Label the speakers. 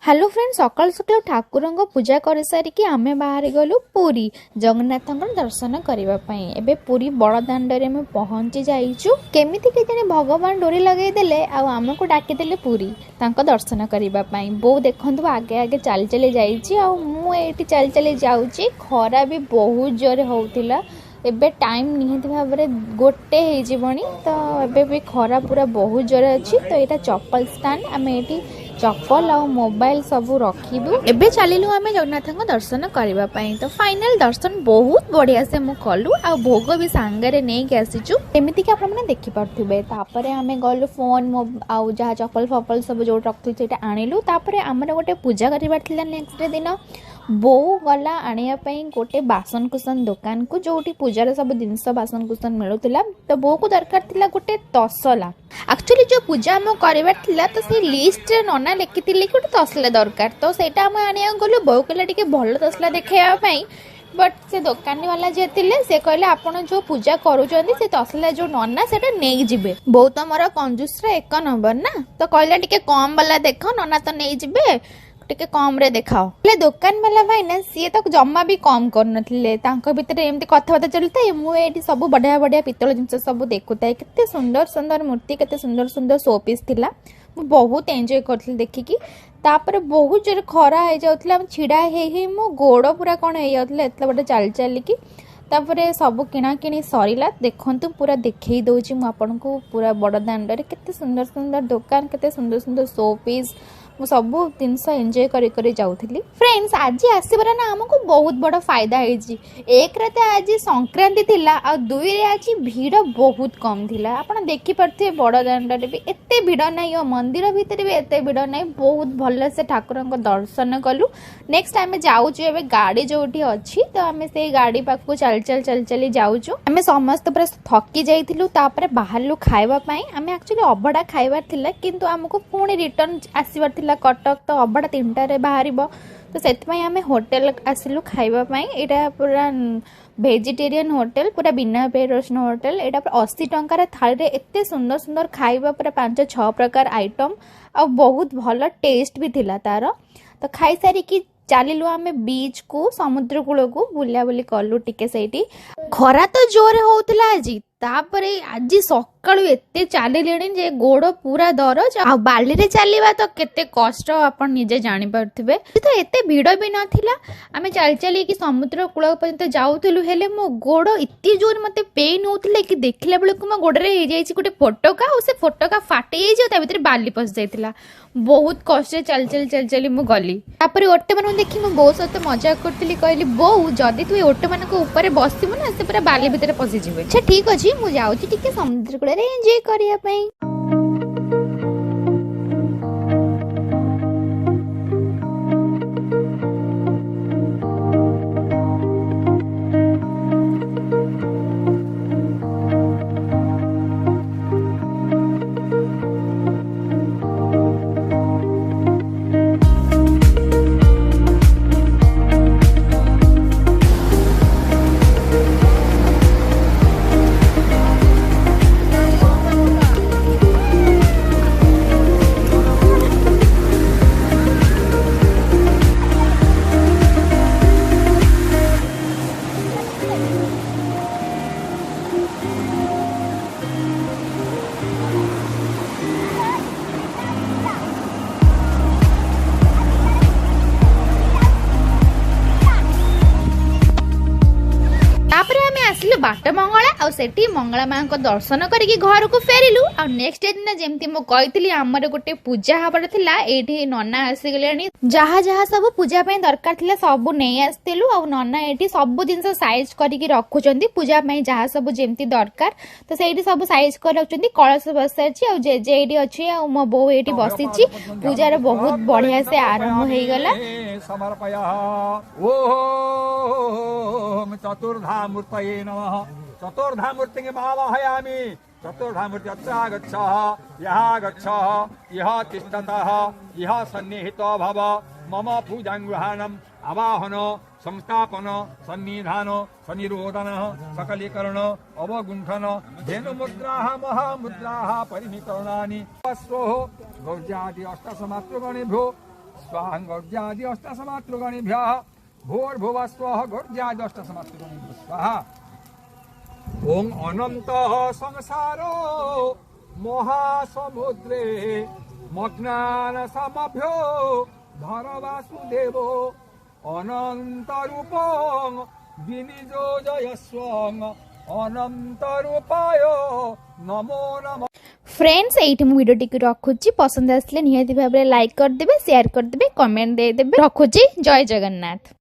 Speaker 1: Hello friend सकाल सकाल ठाकुर पूजा कर सारिकी आमे बाहर गलु पुरी जगन्नाथ दर्शन करने एबे पुरी बड़ दाण्डे में पहुंची जाइचु केमिति के जाने भगवान डोरी लगे देले आमको डाकिदेले पुरी तांको दर्शन करने बो देखंतु आगे आगे चली चली जाइची आ मु एठी चली चली जाउची खरा भी बहुत जोरे होउतिला एबे टाइम निहत भाव में गोटे होनी तो एबे भी खरा पूरा बहुत जोरे अच्छी तो यहाँ चप्पल स्टैंड आम ये चप्पल आ मोबाइल सब रखीबू एबे चलिलु आमे जगन्नाथ दर्शन करने तो फाइनल दर्शन बहुत बढ़िया से मु कलु आ भोग भी सांगरे नहीं के आसीचु एमिति कि आपण माने देखि परथुबे तापरे आमे गलु फोन आ जहा चप्पल फप्पल सब जो रखथि सेटा आनिलु तापरे हमर गोटे पूजा करिबार थिला नेक्स्ट डे दिन बो गला आनिया पई गोटे बासन कुसन दुकान को जोटी पूजार सब जिनस बासन कुसन मिलुतिला तो बो को दरकार थिला गोटे तसला एक्चुअली जो पूजा हम करबार थिला तो से लिस्ट रे नना लिखिथिले कि गोटे तसला दरकार तो सेटा हम आनिया गलु बो कला टिके भलो तसला देखाइबा पई बट से दुकानी वाला जे थिले से कहले आपण जो पूजा करूचंदी से तसला जो नना सेटा नेई जिबे बहुत हमर कंजूस रे एक नंबर ना तो कहले टिके कम वाला देखो नना तो नेई जिबे टिके कम रे देखाओ ले दुकान वाला भाई ना सी तो जम्मा भी कम करनथिले तांको भितर एमती कथाबार्ता चलता मु एठी सब बढ़िया बढ़िया पितल जिनस सब देखुताए केते सुंदर सुंदर मूर्ति केते सुंदर सुंदर शो पीस थिला मु बहुत एंजॉय करथि देखिकी तापर बहुत जोर खरा हो जाउथला छिड़ा हे मो गोड़ पूरा कौन हो जाउथला एतला बडे चल चलिकी तापर सब किणा किणी सरीला देखंतु पूरा देखई दउची मु आपन को पूरा बड़ दांडरे केते सुंदर सुंदर दुकान केते सुंदर सुंदर शो पीस मु सब जिनस एंजॉय करी जाउथली फ्रेंड्स आज आसीबार ना हमको बहुत बड़ फायदा होइची एक रात आज संक्रांति थिला आ दुई रे आज भीड़ बहुत कम थिला आपण देखि परथे बड़ दांडरे भी एते भीड़ नाही और मंदिर भीतर भी एते भीड़ नाही बहुत भल से ठाकुरंको दर्शन कलु नेक्स्ट टाइम जाउछु एबे गाड़ी जोठी अछि तो हमें से गाड़ी पाखु चल चली जाउछु हमें समस्त पूरा थकी जाइथिलु तापर बाहरलु खाइबा पई हमें एक्चुअली अबडा खाइबार थिला किंतु हमको पुणी रिटर्न आसीबार थिला कटक तो अबडा 3टा रे बाहरिबो तो सेतपई हमें होटल आसिलु खाइबा पई एटा पूरा वेजिटेरियन होटल पूरा बिना पेज रसुन होटल एटा 80 टंका रे थाली रे एते सुंदर सुंदर खाइबा पूरा 5-6 प्रकार आइटम आ बहुत भल टेस्ट भी थिला तार तो खाई सारी की चलिलु आमे बीच को समुद्र कूल को बुला बुली कलु टिके सेठी खरा तो जोरे होउतला आजी तापरे आज सकाळु एते चलिलेणी जे गोड़ पूरा दरज आ बाली रे चलीबा तो केते कष्ट आपण निजे जानि परथिबे तो एते भीड़ भी नथिला आमे चल चली कि समुद्र कूल पर्यंत जाउथलु हेले मो गोड़ इत्ती जोर मते पेन होतले कि देखले बेले को मो गोड़ रे हे जाईची गोटे फोटोका और से फोटोका फाटी जाई ता भीतर बाली पस जाइतिला बहुत कष्ट चल चली मु गली तापर ओटे मन देखि मो बो सते मजाक करतली कहली बो जदी तू ओटे मन को ऊपर बसिबो ना से पूरा बाली भीतर पसि जिवे अच्छा ठीक अछि मु जाउची टिके समुद्र कूल रे एन्जॉय करिया पई बाट मंगला आ सेठी मंगला मां को दर्शन करके घर को फेरिलु आ नेक्स्ट डे दिन जेमती मो कहितली हमर गोटे पूजा हबर थिला एठी नन्ना आसी गेलेनी जहा जहा सब पूजा पे दरकार थिला सब नै आस्तिलु आ नन्ना एठी सब जिंस साइज करके रखुचंदी पूजा पे जहा सब जेमती दरकार तो सेठी सब साइज कर रखुचंदी कलश बसाची आ जे जे एठी अछि आ मो बो एठी बसिची पूजा रे बहुत बढ़िया से आरंभ हेई गला
Speaker 2: समर्पया ओम चतुर्धा मूर्तये नमः चतुर्धा मूर्तिं आवाहयामि चतुर्धा मूर्ति अत्र गच्छ यः गच्छ यः तिष्ठतः यः सन्निहितो भव मम पूजां गृहाणम् आवाहन संस्थापन सन्निधान सनिरोधन सकलीकरण अवगुंठन धेनुमुद्राः महामुद्राः परिमिकरणानि अश्वः गौर्यादि अष्टसमात्रगणेभ्यो स्वाहांगोर्जादि अष्टसमातृगणेभ्यः भूर्भुवः स्वः गोर्जादि अष्टसमातृगणेभ्यः स्वाहा। ओम अनन्तः संसारो महासमुद्रे मग्नान समभ्यो धरवासुदेवो अनन्तरूपं विनियोजयस्वं अनन्तरूपाय नमो नमः।
Speaker 1: फ्रेंड्स एइठी मु भिडियोटी रखुची पसंद आसले निहाती भाबरे लाइक करदेबे शेयर करदेबे कमेंट देदेबे रखुची जय जगन्नाथ।